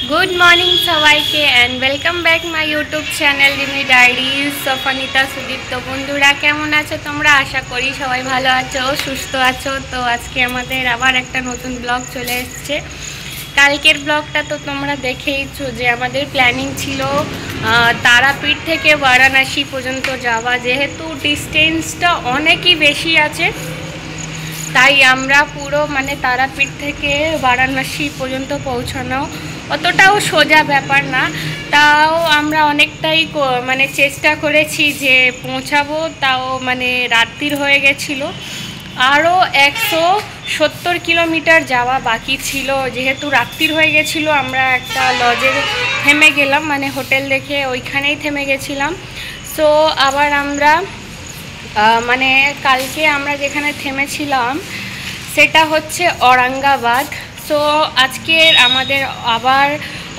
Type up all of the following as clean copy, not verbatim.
Good morning सबाइके and welcome back my YouTube channel Rimi diaries सफानिता सुदीप। तो बंधुरा केमन आछो तोमरा? आशा करी सबाई भालो आछो सुस्थ आछो। तो आज के आमादेर आबार एकटा नतून ब्लग चले एसेछे। कालकेर ब्लगटा तो तोमरा देखेइছো जे आमादेर प्लानिंग छिलो तारापीठ थेके वाराणसी पर्यन्त जावा, जेहेतु डिस्टेंसटा अनेकई बेशी आछे ताई आमरा पुरो माने तारापीठ थेके वाराणसी पर्यन्त पौঁছানো অতটাও সোজা ব্যাপার না। তাও আমরা অনেকটাই মানে চেষ্টা করেছি যে পৌঁছাবো, তাও মানে রাত্রির হয়ে গেছিলো। আরও 170 কিলোমিটার যাওয়া বাকি ছিল। যেহেতু রাত্রির হয়ে গেছিলো আমরা একটা লজে থেমে গেলাম, মানে হোটেল দেখে ওইখানেই থেমে গেছিলাম। সো আবার আমরা মানে কালকে আমরা যেখানে থেমেছিলাম সেটা হচ্ছে औरंगाबाद। সো আজকের আমাদের আবার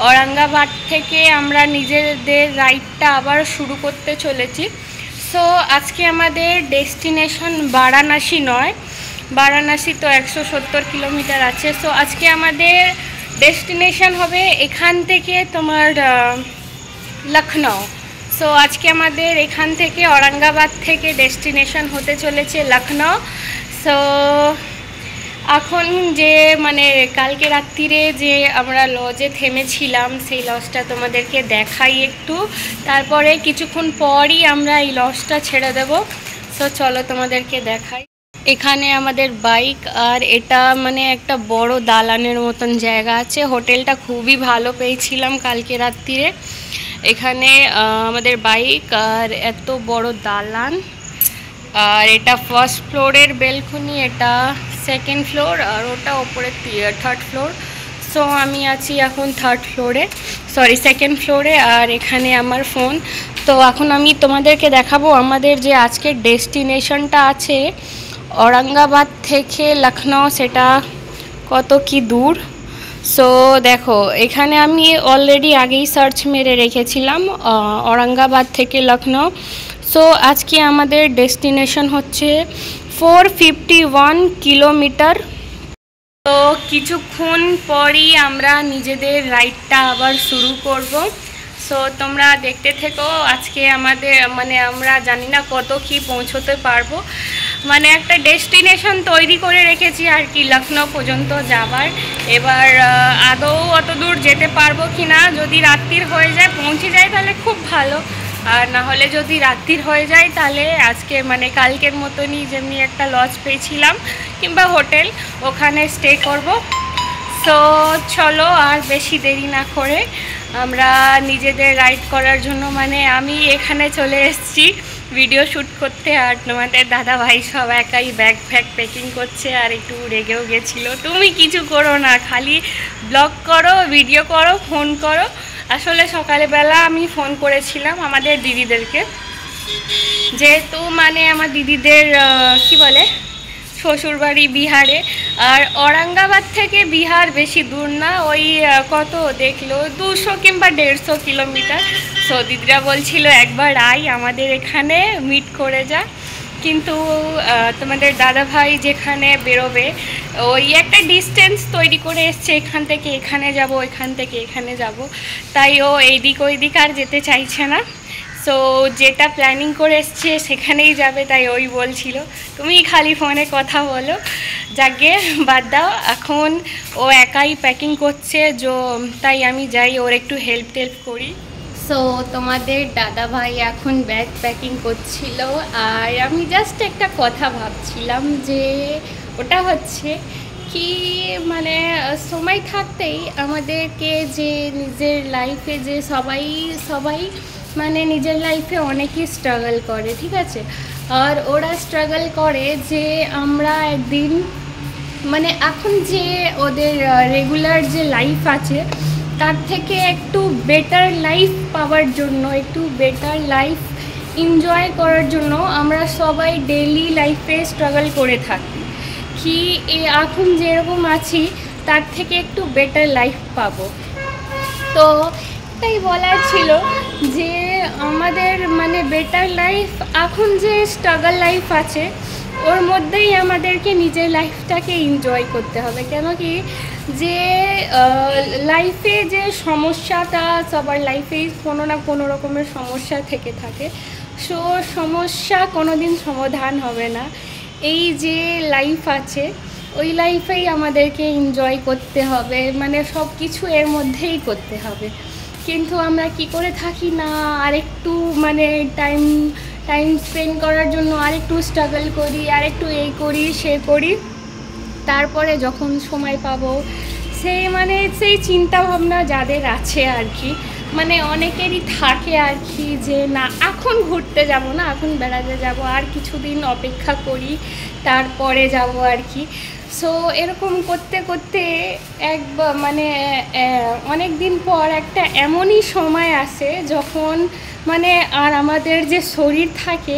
औरंगाबाद থেকে আমরা নিজেদের রাইডটা আবার শুরু করতে চলেছি। সো আজকে আমাদের ডেস্টিনেশন বারাণসী নয়, বারাণসী তো 170 কিলোমিটার আছে। সো আজকে আমাদের ডেস্টিনেশন হবে এখান থেকে তোমার লখনউ। সো আজকে আমাদের এখান থেকে औरंगाबाद থেকে ডেস্টিনেশন হতে চলেছে লখনউ। সো এখন যে মানে কালকে রাত্রিরে যে আমরা লজে থেমেছিলাম সেই লজটা তোমাদেরকে দেখাই একটু, তারপরে কিছুক্ষণ পরই আমরা এই লজটা ছেড়ে দেব। সো চলো তোমাদেরকে দেখাই। এখানে আমাদের বাইক, আর এটা মানে একটা বড় দালানের মতন জায়গা আছে। হোটেলটা খুবই ভালো পেয়েছিলাম কালকে রাত্রিরে। এখানে আমাদের বাইক আর এত বড় দালান, আর এটা ফার্স্ট ফ্লোরের বেলকনি, এটা সেকেন্ড ফ্লোর, আর ওটা ওপরে থার্ড ফ্লোর। সো আমি আছি এখন থার্ড ফ্লোরে, সরি সেকেন্ড ফ্লোরে, আর এখানে আমার ফোন। তো এখন আমি তোমাদেরকে দেখাবো আমাদের যে আজকের ডেস্টিনেশনটা আছে औरंगाबाद থেকে লখনউ, সেটা কত কি দূর। সো দেখো এখানে আমি অলরেডি আগেই সার্চ মেরে রেখেছিলাম औरंगाबाद থেকে লখনউ। সো আজকে আমাদের ডেস্টিনেশন হচ্ছে 451 কিলোমিটার। তো কিছুক্ষণ পরই আমরা নিজেদের রাইডটা আবার শুরু করব। সো তোমরা দেখতে থেকো। আজকে আমাদের মানে আমরা জানি না কত কি পৌঁছতে পারবো, মানে একটা ডেস্টিনেশন তৈরি করে রেখেছি আর কি লখনউ পর্যন্ত যাবার। এবার আদৌ অত দূর যেতে পারবো কি না, যদি রাত্রির হয়ে যায় পৌঁছে যায় তাহলে খুব ভালো, আর না হলে যদি রাত্রির হয়ে যায় তাহলে আজকে মানে কালকের মতনই যেমনি একটা লজ পেয়েছিলাম কিংবা হোটেল, ওখানে স্টে করব। সো চলো আর বেশি দেরি না করে আমরা নিজেদের রাইড করার জন্য, মানে আমি এখানে চলে এসেছি ভিডিও শ্যুট করতে, আর তোমাদের দাদা ভাই সব একাই ব্যাগ ফ্যাগ প্যাকিং করছে, আর একটু রেগেও গেছিলো তুমি কিছু করো না, খালি ব্লগ করো, ভিডিও করো, ফোন করো। আসলে সকালবেলা আমি ফোন করেছিলাম আমাদের দিদিদেরকে, যেহেতু মানে আমার দিদিদের কি বলে শ্বশুরবাড়ি বিহারে, আর औरंगाबाद থেকে বিহার বেশি দূর না, ওই কত দেখলো 200 কিংবা 150 কিলোমিটার। সো দিদিরা বলছিল একবার আই আমাদের এখানে মিট করে যা, কিন্তু তোমাদের দাদা ভাই যেখানে বেরোবে ওই একটা ডিস্টেন্স তৈরি করে এসছে, এখান থেকে এখানে যাব, এখান থেকে এখানে যাব, তাই ও এইদিক ওইদিক আর যেতে চাইছে না। সো যেটা প্ল্যানিং করে এসছে সেখানেই যাবে, তাই ওই বলছিল তুমি খালি ফোনে কথা বলো, যাকে বাদ দাও। এখন ও একাই প্যাকিং করছে, তাই আমি যাই ওর একটু হেল্প টেল্প করি। সো তোমাদের দাদা ভাই এখন ব্যাগ প্যাকিং করছিল, আর আমি জাস্ট একটা কথা ভাবছিলাম যে ওটা হচ্ছে কি মানে সময় থাকতেই আমাদেরকে যে নিজের লাইফে যে সবাই মানে নিজের লাইফে অনেকই স্ট্রাগল করে, ঠিক আছে, আর ওরা স্ট্রাগল করে যে আমরা একদিন মানে এখন যে ওদের রেগুলার যে লাইফ আছে তার থেকে একটু বেটার লাইফ পাওয়ার জন্য, একটু বেটার লাইফ এনজয় করার জন্য আমরা সবাই ডেইলি লাইফে স্ট্রাগল করে থাকি কি এখন যেরকম আছি তার থেকে একটু বেটার লাইফ পাবো। তো তাই বলার ছিল যে আমাদের মানে বেটার লাইফ এখন যে স্ট্রাগল লাইফ আছে ওর মধ্যেই আমাদেরকে নিজের লাইফটাকে এনজয় করতে হবে। কেন কি যে লাইফে যে সমস্যাটা সবার লাইফেই কোনো না কোনো রকমের সমস্যা থেকে থাকে। সো সমস্যা কোনো দিন সমাধান হবে না। এই যে লাইফ আছে ওই লাইফেই আমাদেরকে এনজয় করতে হবে, মানে সব কিছু এর মধ্যেই করতে হবে। কিন্তু আমরা কি করে থাকি না, আরেকটু মানে টাইম স্পেন্ড করার জন্য আরেকটু স্ট্রাগল করি, আরেকটু এই করি সে করি, তারপরে যখন সময় পাবো সেই চিন্তা ভাবনা যাদের আছে আর কি, মানে অনেকেরই থাকে আর কি, যে না এখন ঘুরতে যাব না, এখন বেড়াতে যাব, আর কিছুদিন অপেক্ষা করি তারপরে যাব আর কি। সো এরকম করতে করতে মানে অনেক দিন পর একটা এমনই সময় আসে যখন মানে আর আমাদের যে শরীর থাকে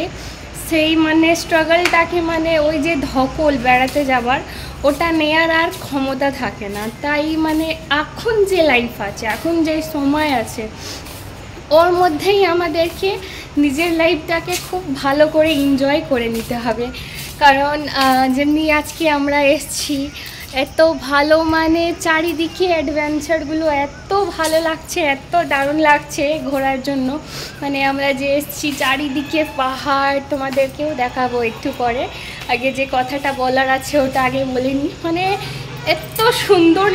সেই মানে স্ট্রাগলটাকে, মানে ওই যে ধকল বেড়াতে যাবার ওটা নেয়ার আর ক্ষমতা থাকে না। তাই মানে এখন যে লাইফ আছে, এখন যে সময় আছে, ওর মধ্যেই আমাদেরকে নিজের লাইফটাকে খুব ভালো করে এনজয় করে নিতে হবে। কারণ যেমনি আজকে আমরা এসছি, এত ভালো মানে চারিদিকে অ্যাডভেঞ্চারগুলো এত ভালো লাগছে, এত দারুণ লাগছে ঘোরার জন্য। মানে আমরা যে এসছি চারিদিকে পাহাড়, তোমাদেরকেও দেখাবো একটু পরে। আগে যে কথাটা বলার আছে ওটা আগে বলে নিই। মানে এত সুন্দর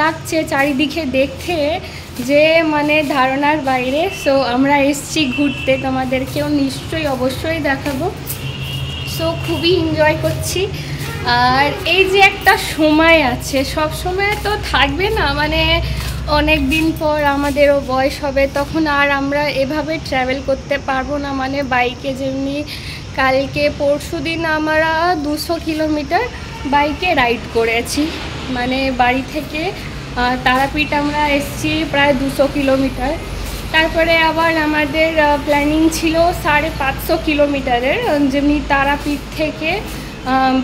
লাগছে চারিদিকে দেখতে যে মানে ধারণার বাইরে। সো আমরা এসছি ঘুরতে, তোমাদেরকেও নিশ্চয়ই অবশ্যই দেখাবো। সো খুবই এনজয় করছি। আর এই যে একটা সময় আছে, সব সময় তো থাকবে না, মানে অনেক দিন পর আমাদেরও বয়স হবে, তখন আর আমরা এভাবে ট্রাভেল করতে পারবো না। মানে বাইকে যেমনি কালকে পরশু দিন আমরা 200 কিলোমিটার বাইকে রাইড করেছি, মানে বাড়ি থেকে তারাপীঠ আমরা এসেছি প্রায় 200 কিলোমিটার। তারপরে আবার আমাদের প্ল্যানিং ছিল 550 কিলোমিটারের, যেমনি তারাপীঠ থেকে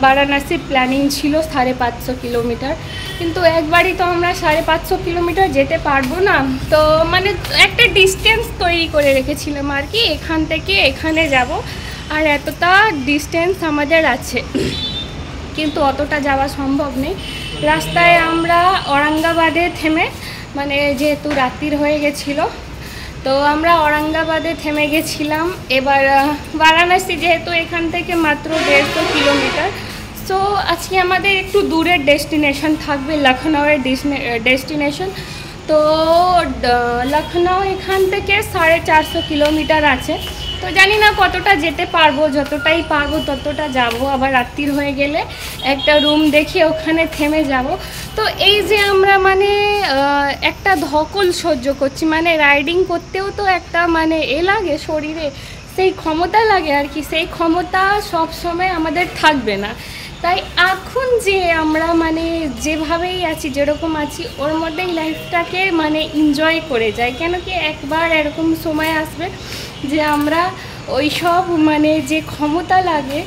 বারাণসী প্ল্যানিং ছিল 550 কিলোমিটার। কিন্তু একবারই তো আমরা 550 কিলোমিটার যেতে পারবো না। তো মানে একটা ডিস্টেন্স তৈরি করে রেখেছিলাম আর কি, এখান থেকে এখানে যাব, আর এতটা ডিস্টেন্স আমাদের আছে, কিন্তু অতটা যাওয়া সম্ভব নেই। রাস্তায় আমরা ঔরঙ্গাবাদে থেমে, মানে যেহেতু রাত্রির হয়ে গেছিলো তো আমরা ঔরঙ্গাবাদে থেমে গেছিলাম। এবার বারাণসী যেহেতু এখান থেকে মাত্র 150 কিলোমিটার, সো আজকে আমাদের একটু দূরের ডেস্টিনেশন থাকবে, লখনউয়ের ডেস্টিনেশন। তো লখনউ এখান থেকে 450 কিলোমিটার আছে। তো জানি না কতটা যেতে পারবো, যতটাই পারবো ততটা যাব। আবার রাত্রির হয়ে গেলে একটা রুম দেখে ওখানে থেমে যাব। তো এই যে আমরা মানে একটা ধকল সহ্য করছি, মানে রাইডিং করতেও তো একটা মানে লাগে শরীরে, সেই ক্ষমতা লাগে আর কি, সেই ক্ষমতা সব সময় আমাদের থাকবে না। তাই এখন যে আমরা মানে যেভাবেই আছি, যেরকম আছি, ওর মধ্যেই লাইফটাকে মানে এনজয় করে যাই। কেন কি একবার এরকম সময় আসবে যে আমরা ওই সব মানে যে ক্ষমতা লাগে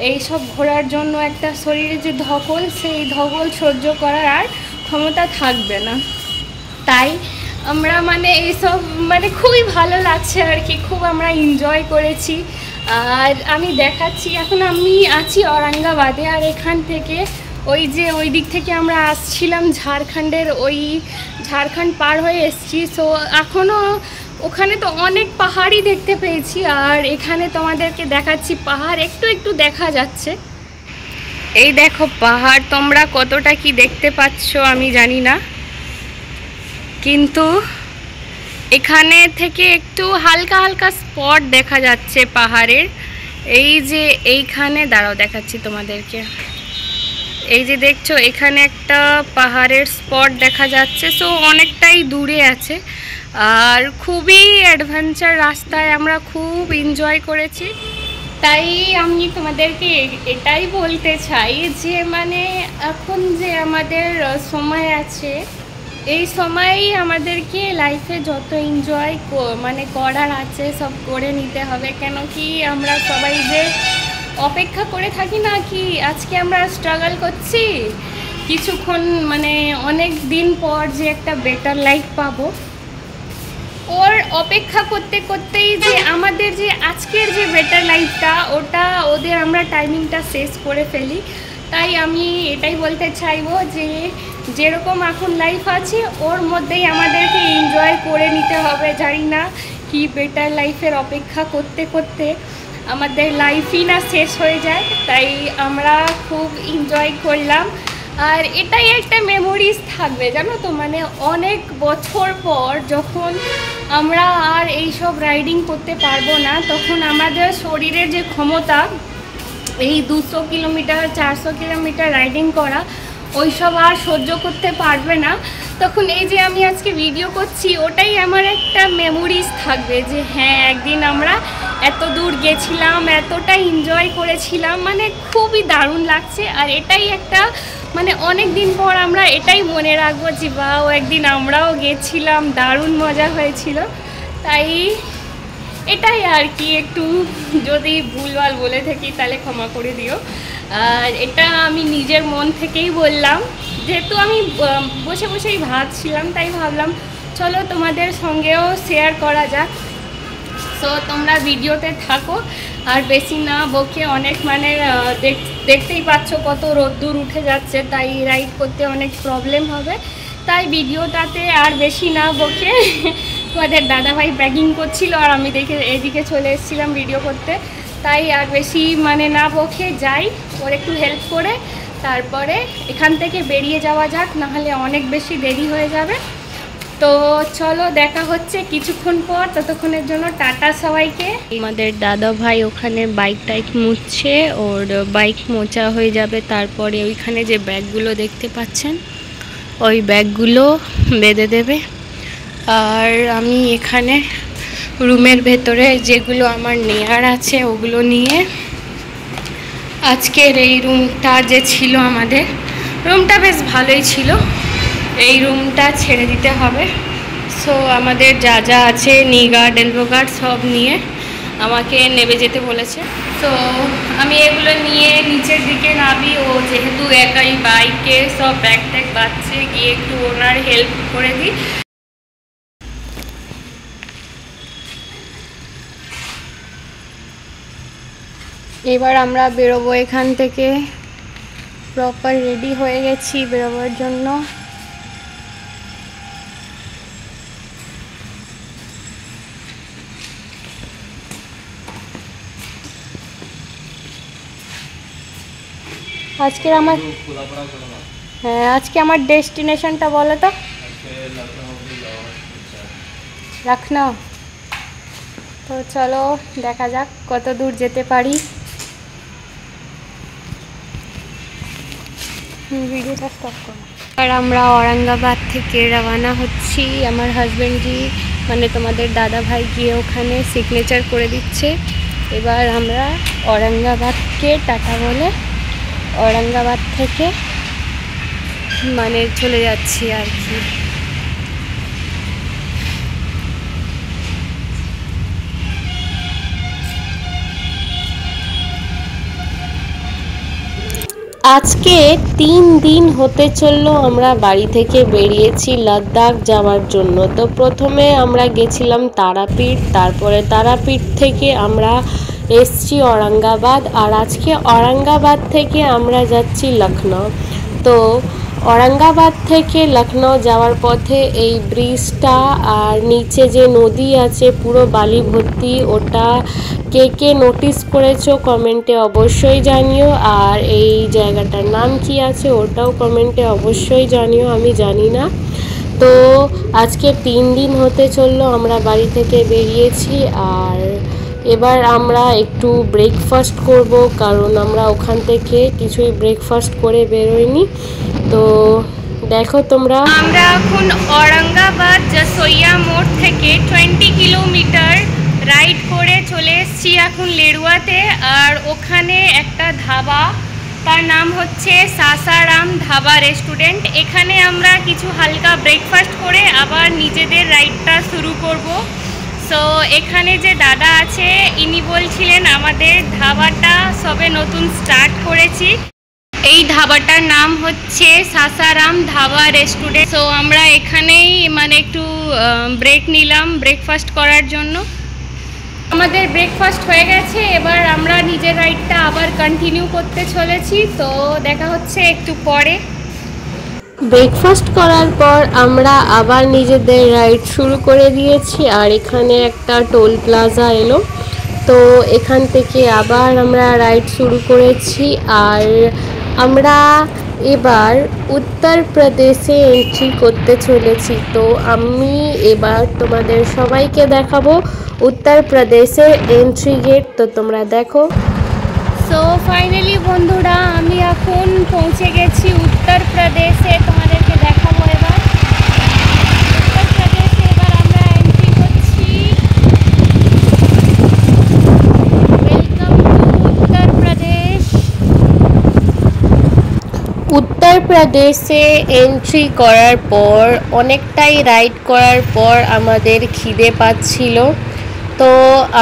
এই সব ঘোরার জন্য, একটা শরীরে যে ধকল, সেই ধকল সহ্য করার আর ক্ষমতা থাকবে না। তাই আমরা মানে এইসব মানে খুবই ভালো লাগছে আর কি, খুব আমরা এনজয় করেছি। আর আমি দেখাচ্ছি, এখন আমি আছি ঔরঙ্গাবাদে, আর এখান থেকে ওই দিক থেকে আমরা আসছিলাম ঝাড়খণ্ডের, ওই ঝাড়খণ্ড পার হয়ে এসছি। সো এখনও ওখানে তো অনেক পাহাড়ই দেখতে পেয়েছি, আর এখানে তোমাদেরকে দেখাচ্ছি পাহাড় একটু একটু দেখা যাচ্ছে। এই দেখো পাহাড়, তোমরা কতটা কি দেখতে পাচ্ছ আমি জানি না, কিন্তু এখানে থেকে একটু হালকা হালকা স্পট দেখা যাচ্ছে পাহাড়ের। এই যে এইখানে দাঁড়াও দেখাচ্ছি তোমাদেরকে, এই যে দেখছো এখানে একটা পাহাড়ের স্পট দেখা যাচ্ছে। সো অনেকটাই দূরে আছে, আর খুবই অ্যাডভেঞ্চার রাস্তায় আমরা খুব এনজয় করেছি। তাই আমি তোমাদেরকে এটাই বলতে চাই যে মানে এখন যে আমাদের সময় আছে, এই সময়েই আমাদেরকে লাইফে যত এনজয় মানে করার আছে সব করে নিতে হবে। কেন কি আমরা সবাই যে অপেক্ষা করে থাকি না কি আজকে আমরা স্ট্রাগল করছি, কিছুক্ষণ মানে অনেক দিন পর যে একটা বেটার লাইফ পাবো, ওর অপেক্ষা করতে করতেই যে আমাদের যে আজকের যে বেটার লাইফটা, ওটা ওদের আমরা টাইমিংটা শেষ করে ফেলি। তাই আমি এটাই বলতে চাইবো যে যেরকম এখন লাইফ আছে ওর মধ্যেই আমাদেরকে এনজয় করে নিতে হবে। জানি না কি বেটার লাইফের অপেক্ষা করতে করতে আমাদের লাইফই না শেষ হয়ে যায়, তাই আমরা খুব এনজয় করলাম। আর এটাই একটা মেমোরিজ থাকবে জানো তো, মানে অনেক বছর পর যখন আমরা আর এইসব রাইডিং করতে পারবো না, তখন আমাদের শরীরের যে ক্ষমতা এই 200 কিলোমিটার 400 কিলোমিটার রাইডিং করা ওইসব আর সহ্য করতে পারবে না। তখন এই যে আমি আজকে ভিডিও করছি ওটাই আমার একটা মেমোরিজ থাকবে যে হ্যাঁ একদিন আমরা এত দূর গেছিলাম, এতটা এনজয় করেছিলাম, মানে খুবই দারুণ লাগছে। আর এটাই একটা মানে অনেক দিন পর আমরা এটাই মনে রাখবো যে বাও একদিন আমরাও গেছিলাম, দারুণ মজা হয়েছিল। তাই এটাই আর কি, একটু যদি ভুলভাল বলে থাকি তাহলে ক্ষমা করে দিও। আর এটা আমি নিজের মন থেকেই বললাম, যেহেতু আমি বসে বসেই ভাবছিলাম তাই ভাবলাম চলো তোমাদের সঙ্গেও শেয়ার করা যাক। সো তোমরা ভিডিওতে থাকো আর বেশি না বকে, অনেক মানে দেখতেই পাচ্ছ কত রোদ্দুর উঠে যাচ্ছে, তাই রাইড করতে অনেক প্রবলেম হবে। তাই ভিডিওটাতে আর বেশি না বকে তোমাদের দাদাভাই ব্যাগিং করছিল আর আমি দেখে এদিকে চলে এসেছিলাম ভিডিও করতে, তাই আর বেশি মানে না বকে যাই, ওর একটু হেল্প করে তারপরে এখান থেকে বেরিয়ে যাওয়া যাক, নাহলে অনেক বেশি দেরি হয়ে যাবে। তো চলো দেখা হচ্ছে কিছুক্ষণ পর, ততক্ষণের জন্য টাটা সবাইকে। আমাদের দাদা ভাই ওখানে বাইক টাইক মুছছে, ওর বাইক মোছা হয়ে যাবে তারপরে ওইখানে যে ব্যাগগুলো দেখতে পাচ্ছেন ওই ব্যাগগুলো বেঁধে দেবে। আর আমি এখানে রুমের ভেতরে যেগুলো আমার নেয়ার আছে ওগুলো নিয়ে আজকের এই রুমটা যে ছিল আমাদের, রুমটা বেশ ভালোই ছিল, এই রুমটা ছেড়ে দিতে হবে। সো আমাদের যা যা আছে নি গার্ড এলবো গার্ড সব নিয়ে আমাকে নেমে যেতে বলেছে। তো আমি এগুলো নিয়ে নিচের দিকে নামি, ও যেহেতু একাই বাইকে সব ব্যাগ ট্যাগ বাঁচছে, গিয়ে একটু ওনার হেল্প করে দিই। এবার আমরা বেরোবো এখান থেকে, প্রপার রেডি হয়ে গেছি বেরোবার জন্য। আজকের আমার হ্যাঁ আজকে আমার ডেস্টিনেশনটা বলো তো। লখনউ। তো চলো দেখা যাক কত দূর যেতে পারি। ভিডিওটা স্টপ করো। আর আমরা औरंगाबाद থেকে রওনা হচ্ছি, আমার হাজব্যান্ডজি মানে তোমাদের দাদা ভাই গিয়ে ওখানে সিগনেচার করে দিচ্ছে। এবার আমরা औरंगाबादকে টাটা বলে औरंगाबाद থেকে মানে চলে যাচ্ছি আর কি। আজকে 3 দিন হতে চললো আমরা বাড়ি থেকে বেরিয়েছি লাদাখ যাওয়ার জন্য। তো প্রথমে আমরা গেছিলাম তারাপীঠ, তারপরে তারাপীঠ থেকে আমরা এসছি औरंगाबाद, আর আজকে औरंगाबाद থেকে আমরা যাচ্ছি লখনউ। তো औरंगाबाद থেকে লখনউ যাওয়ার পথে এই ব্রিজটা আর নিচে যে নদী আছে পুরো বালি ভর্তি, ওটা কে কে নোটিস করেছো কমেন্টে অবশ্যই জানিও। আর এই জায়গাটার নাম কি আছে ওটাও কমেন্টে অবশ্যই জানিও, আমি জানি না। তো আজকে 3 দিন হতে চললো আমরা বাড়ি থেকে বেরিয়েছি, আর এবার আমরা একটু ব্রেকফাস্ট করব, কারণ আমরা ওখান থেকে কিছুই ব্রেকফাস্ট করে বেরোইনি। তো দেখো তোমরা, আমরা এখন औरंगाबाद जसोइया মোড় থেকে 20 কিলোমিটার রাইড করে চলে এসেছি এখন লেরুয়াতে। আর ওখানে একটা ধাবা, তার নাম হচ্ছে সাসারাম ধাবা রেস্টুরেন্ট, এখানে আমরা কিছু হালকা ব্রেকফাস্ট করে আবার নিজেদের রাইডটা শুরু করব। সো এখানে যে দাদা আছে ইনি বলছিলেন আমাদের ধাবাটা সবে নতুন স্টার্ট করেছি, এই ধাবাটার নাম হচ্ছে সাসারাম ধাবা রেস্টুরেন্ট। সো আমরা এখানেই মানে একটু ব্রেক নিলাম ব্রেকফাস্ট করার জন্য। আমাদের ব্রেকফাস্ট হয়ে গেছে, এবার আমরা নিজের রাইডটা আবার কন্টিনিউ করতে চলেছি। তো দেখা হচ্ছে একটু পরে। ব্রেকফাস্ট করার পর আমরা আবার নিজেদের রাইড শুরু করে দিয়েছি। আর এখানে একটা টোল প্লাজা এলো, তো এখান থেকে আবার আমরা রাইড শুরু করেছি। আর আমরা এবার উত্তরপ্রদেশে এন্ট্রি করতে চলেছি। তো আমি এবার তোমাদের সবাইকে দেখাবো উত্তরপ্রদেশের এন্ট্রি গেট, তো তোমরা দেখো। সো ফাইনালি বন্ধুরা, আমি এখন পৌঁছে গেছি উত্তরপ্রদেশে, তোমাদেরকে দেখাবো এবার উত্তরপ্রদেশে। এবার আমরা এন্ট্রি করছি। Welcome to Uttar Pradesh. উত্তরপ্রদেশে এন্ট্রি করার পর অনেকটাই রাইড করার পর আমাদের খিদে পাচ্ছিল, তো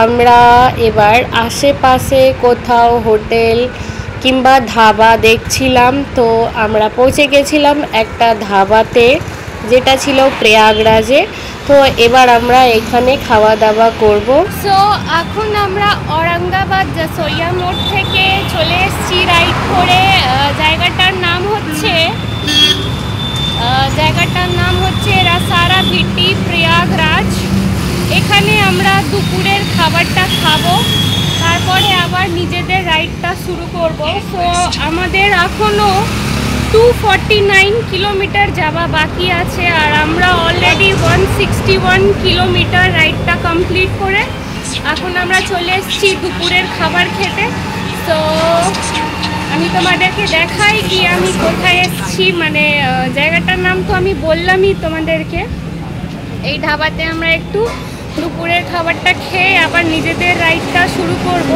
আমরা এবার আশেপাশে কোথাও হোটেল কিংবা ধাবা দেখছিলাম। তো আমরা পৌঁছে গেছিলাম একটা ধাবাতে, যেটা ছিল প্রয়াগরাজে। তো এবার আমরা এখানে খাওয়া দাওয়া করব। সো এখন আমরা ঔরঙ্গাবাদ জসোইয়া মোড় থেকে চলে এসেছি রাইড করে। জায়গাটার নাম হচ্ছে রাসারা ভিটি প্রয়াগরাজ। এখানে আমরা দুপুরের খাবারটা খাবো, তারপরে আবার নিজেদের রাইডটা শুরু করব। সো আমাদের এখনও 249 কিলোমিটার যাওয়া বাকি আছে, আর আমরা অলরেডি 161 কিলোমিটার রাইডটা কমপ্লিট করে এখন আমরা চলে এসেছি দুপুরের খাবার খেতে। তো আমি তোমাদেরকে দেখাই কি আমি কোথায় এসেছি, মানে জায়গাটার নাম তো আমি বললামই তোমাদেরকে। এই ধাবাতে আমরা একটু দুপুরের খাবারটা খেয়ে আবার নিজেদের রাইডটা শুরু করব।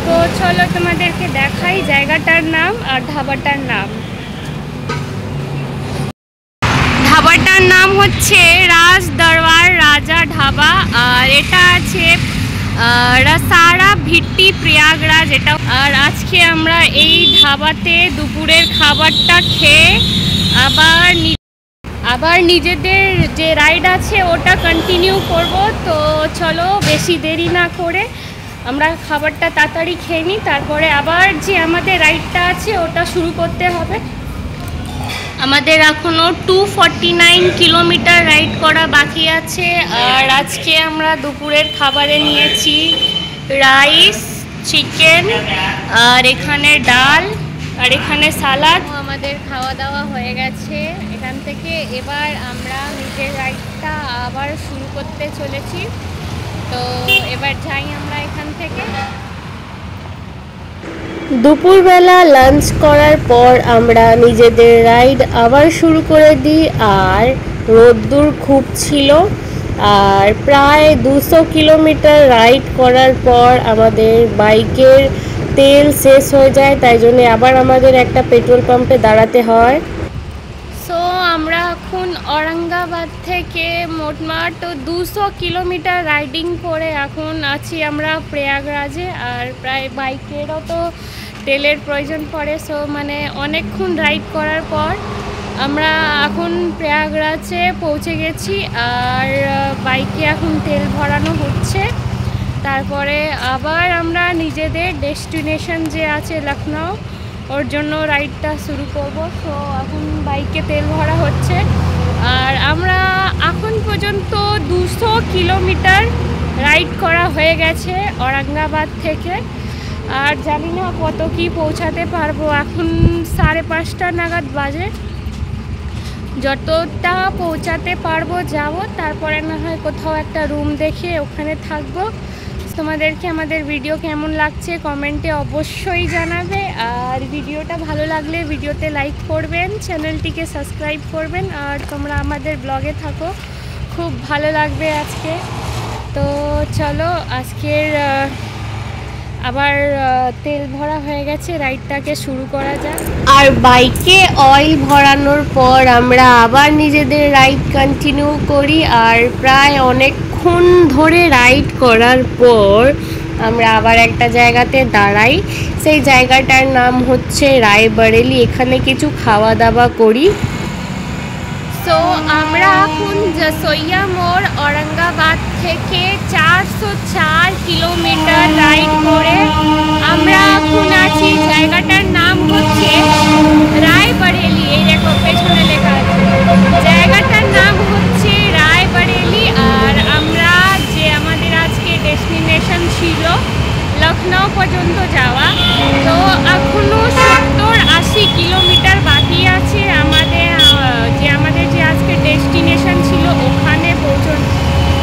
তো চলো তোমাদেরকে দেখাই জায়গাটার নাম আর ধাবাটার নাম। ধাবাটার নাম হচ্ছে রাজ দরবার রাজা ধাবা, আর এটা আছে রাসারা ভিটি প্রয়াগরাজ এটা। আর আজকে আমরা এই ধাবাতে দুপুরের খাবারটা খেয়ে আবার নিজেদের যে রাইড আছে ওটা কন্টিনিউ করব। তো চলো বেশি দেরি না করে আমরা খাবারটা তাড়াতাড়ি খেয়ে নিই, তারপরে আবার যে আমাদের রাইডটা আছে ওটা শুরু করতে হবে। আমাদের এখনও 249 কিলোমিটার রাইড করা বাকি আছে। আর আজকে আমরা দুপুরের খাবারে নিয়েছি রাইস, চিকেন, আর এখানে ডাল, আর এখানে সালাদ। আমাদের খাওয়া দাওয়া হয়ে গেছে এখান থেকে। এবার আমরা নিজের রাইডটা আবার শুরু করতে চলেছি। তো এবার যাই আমরা এখান থেকে। দুপুরবেলা লাঞ্চ করার পর আমরা নিজেদের রাইড আবার শুরু করে দিই। আর রোদ্দুর খুব ছিল, আর প্রায় 200 কিলোমিটার রাইড করার পর আমাদের বাইকের তেল শেষ হয়ে যায়, তাই জন্য আবার আমাদের একটা পেট্রোল পাম্পে দাঁড়াতে হয়। সো আমরা এখন ঔরঙ্গাবাদ থেকে মোটমাট 200 কিলোমিটার রাইডিং করে এখন আছি আমরা প্রয়াগরাজে। আর প্রায় বাইকেরও তো তেলের প্রয়োজন পড়ে। সো মানে অনেকক্ষণ রাইড করার পর আমরা এখন প্রয়াগরাজে পৌঁছে গেছি, আর বাইকে এখন তেল ভরানো হচ্ছে। তারপরে আবার আমরা নিজেদের ডেস্টিনেশন যে আছে লখনউ, ওর জন্য রাইডটা শুরু করব। সো এখন বাইকে তেল ভরা হচ্ছে। আর আমরা এখন পর্যন্ত 200 কিলোমিটার রাইড করা হয়ে গেছে ঔরঙ্গাবাদ থেকে। আর জানি না কত কি পৌঁছাতে পারবো, এখন 5:30 নাগাদ বাজে। যতটা পৌঁছাতে পারবো যাব, তারপরে না হয় কোথাও একটা রুম দেখে ওখানে থাকবো। তোমাদেরকে আমাদের ভিডিও কেমন লাগছে কমেন্টে অবশ্যই জানাবে। আর ভিডিওটা ভালো লাগলে ভিডিওতে লাইক করবেন, চ্যানেলটিকে সাবস্ক্রাইব করবেন। আর তোমরা আমাদের ব্লগে থাকো, খুব ভালো লাগবে আজকে। তো চলো আজকের আবার তেল ভরা হয়ে গেছে, রাইডটাকে শুরু করা যাক। আর বাইকে অয়েল ভরানোর পর আমরা আবার নিজেদের রাইড কন্টিনিউ করি। আর প্রায় অনেকক্ষণ ধরে রাইড করার পর আমরা আবার একটা জায়গাতে দাঁড়াই। সেই জায়গাটার নাম হচ্ছে রায়বরেলি। এখানে কিছু খাওয়া দাওয়া করি। সো আমরা এখন জসোইয়া মোড় ঔরঙ্গাবাদ থেকে 404 কিলোমিটার রাইড করে আমরা এখন আছি। জায়গাটার নাম হচ্ছে রায়বরেলি। এই দেখো পেছনে লেখা আছে। জায়গাটার নাম হচ্ছে রায়বরেলি। আর আমরা যে আমাদের আজকে ডেস্টিনেশন ছিল লখনউ পর্যন্ত যাওয়া, তো এখনও 70-80 কিলোমিটার বাকি আছে আমাদের যে আজকে ডেস্টিনেশন ছিল ওখানে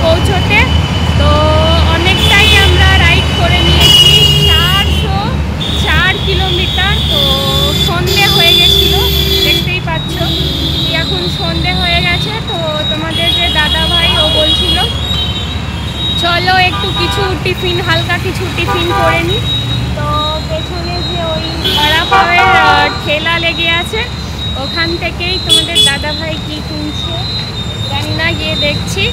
পৌঁছতে। তো অনেকটাই আমরা রাইড করে নিয়েছি, 404 কিলোমিটার। তো সন্ধে হয়ে গেছিলো, দেখতেই পাচ্ছ এখন সন্ধে হয়ে গেছে। তো তোমাদের যে দাদা ভাই ও বলছিল চলো একটু হালকা কিছু টিফিন করে নিই। তো পেছনে যে ওই বড়া পাওয়ের ঠেলা লেগে আছে ওখান থেকেই তোমাদের দাদা ভাই কী কিনছে জানি না, গিয়ে দেখছি।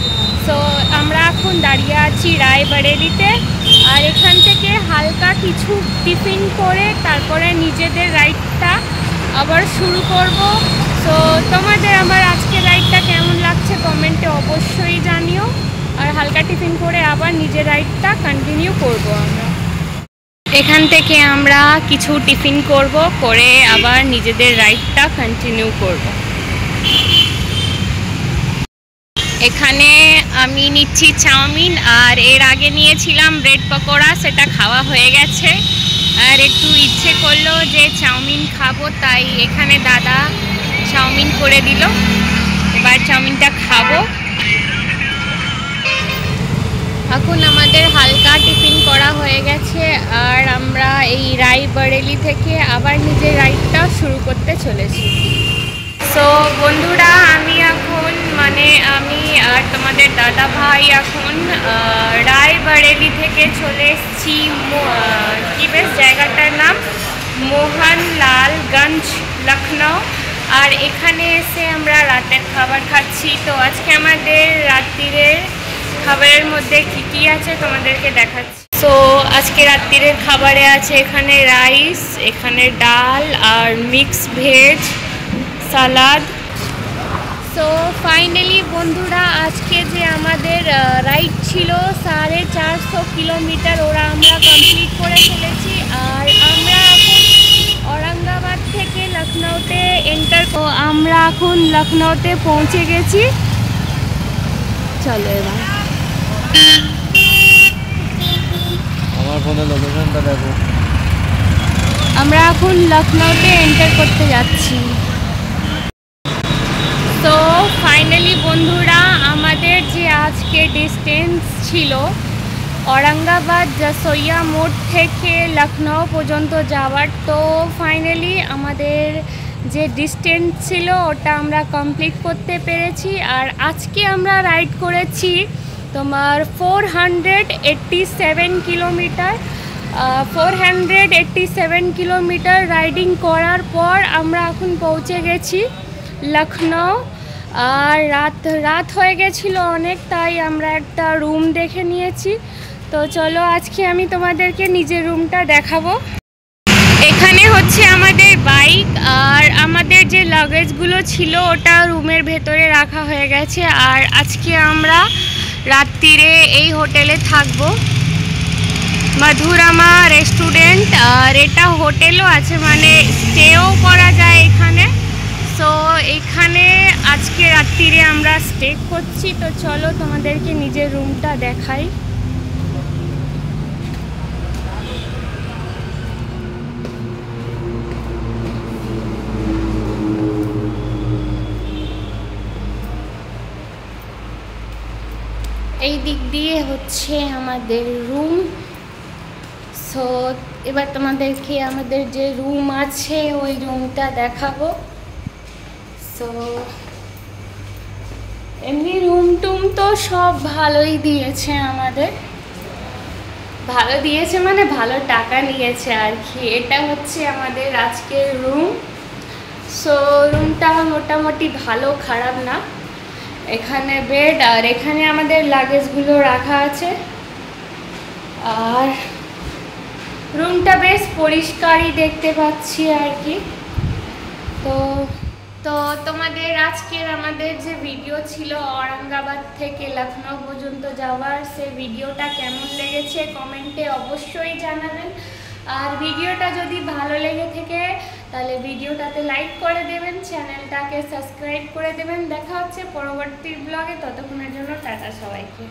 তো আমরা এখন দাঁড়িয়ে আছি রায়বরেলিতে, আর এখান থেকে হালকা কিছু টিফিন করে তারপরে নিজেদের রাইডটা আবার শুরু করব। তো তোমাদের আমার আজকের রাইডটা কেমন লাগছে কমেন্টে অবশ্যই জানিও। আর হালকা টিফিন করে আবার নিজের রাইডটা কন্টিনিউ করব। আমরা এখান থেকে আমরা কিছু টিফিন করে আবার নিজেদের রাইডটা কন্টিনিউ করব। এখানে আমি নিচ্ছি চাউমিন, আর এর আগে নিয়েছিলাম ব্রেড পকোড়া, সেটা খাওয়া হয়ে গেছে। আর একটু ইচ্ছে করলো যে চাউমিন খাবো, তাই এখানে দাদা চাউমিন করে দিল। এবার চাউমিনটা খাবো। এখন আমাদের হালকা টিফিন করা হয়ে গেছে, আর আমরা এই রায়বরেলি থেকে আবার নিজের রাইডটা শুরু করতে চলেছি। সো বন্ধুরা, আমি আর তোমাদের দাদা ভাই এখন রায়বরেলি থেকে চলে এসেছি, কি বেশ জায়গাটার নাম মোহনলালগঞ্জ, লখনউ। আর এখানে এসে আমরা রাতের খাবার খাচ্ছি। তো আজকে আমাদের রাত্রিরের খাবারের মধ্যে কী আছে তোমাদেরকে দেখাচ্ছি। সো আজকে রাত্রিরের খাবারে আছে এখানে রাইস, এখানে ডাল আর মিক্স ভেজ সালাদ। সো ফাইনালি বন্ধুরা, আজকে যে আমাদের রাইড ছিল 450 কিলোমিটার, আমরা কমপ্লিট করে ফেলেছি। আর আমরা এখন ঔরঙ্গাবাদ থেকে লখনউতে আমরা এখন লখনউতে পৌঁছে গেছি। চলো এবার আমার ফোনে লোকেশনটা দেখো। আমরা এখন লখনউতে এন্টার করতে যাচ্ছি। তো ফাইনালি বন্ধুরা, আমাদের যে আজকে ডিস্টেন্স ছিল ঔরঙ্গাবাদ জসোইয়া মোড় থেকে লখনউ পর্যন্ত যাওয়ার, তো ফাইনালি আমাদের যে ডিস্টেন্স ছিল ওটা আমরা কমপ্লিট করতে পেরেছি। আর আজকে আমরা রাইড করেছি তোমার 487 কিলোমিটার। 487 কিলোমিটার রাইডিং করার পর আমরা এখন পৌঁছে গেছি লখনউ। আর রাত হয়ে গেছিলো অনেক, তাই আমরা একটা রুম দেখে নিয়েছি। তো চলো আজকে আমি তোমাদেরকে নিজের রুমটা দেখাবো। এখানে হচ্ছে আমাদের বাইক, আর আমাদের যে লাগেজগুলো ছিল ওটা রুমের ভেতরে রাখা হয়ে গেছে। আর আজকে আমরা রাত্রিরে এই হোটেলে থাকবো, মধুরামা রেস্টুরেন্ট। আর এটা হোটেলও আছে, মানে স্টেও করা যায় এখানে। সো এখানে আজকে রাত্রিরে আমরা স্টে করছি। তো চলো তোমাদেরকে নিজের রুমটা দেখাই। এই দিক দিয়ে হচ্ছে আমাদের রুম। সো এবার তোমাদেরকে আমাদের যে রুম আছে ওই রুমটা দেখাবো। সো এমনি রুম টুম তো সব ভালোই দিয়েছে আমাদের, ভালো দিয়েছে মানে ভালো টাকা নিয়েছে আর কি। এটা হচ্ছে আমাদের আজকের রুম। সো রুমটা মোটামুটি ভালো, খারাপ না। এখানে বেড, আর এখানে আমাদের লাগেজগুলো রাখা আছে। আর রুমটা বেশ পরিষ্কারই দেখতে পাচ্ছি আর কি। তো তোমাদের আজকের আমাদের যে ভিডিও ছিল ঔরঙ্গাবাদ থেকে লখনউ পর্যন্ত যাওয়ার, সেই ভিডিওটা কেমন লেগেছে কমেন্টে অবশ্যই জানাবেন। আর ভিডিওটা যদি ভালো লেগে থাকে তাহলে ভিডিওটাতে লাইক করে দেবেন, চ্যানেলটাকে সাবস্ক্রাইব করে দেবেন। দেখা হচ্ছে পরবর্তী ব্লগে, ততক্ষণের জন্য টাটা সবাইকে।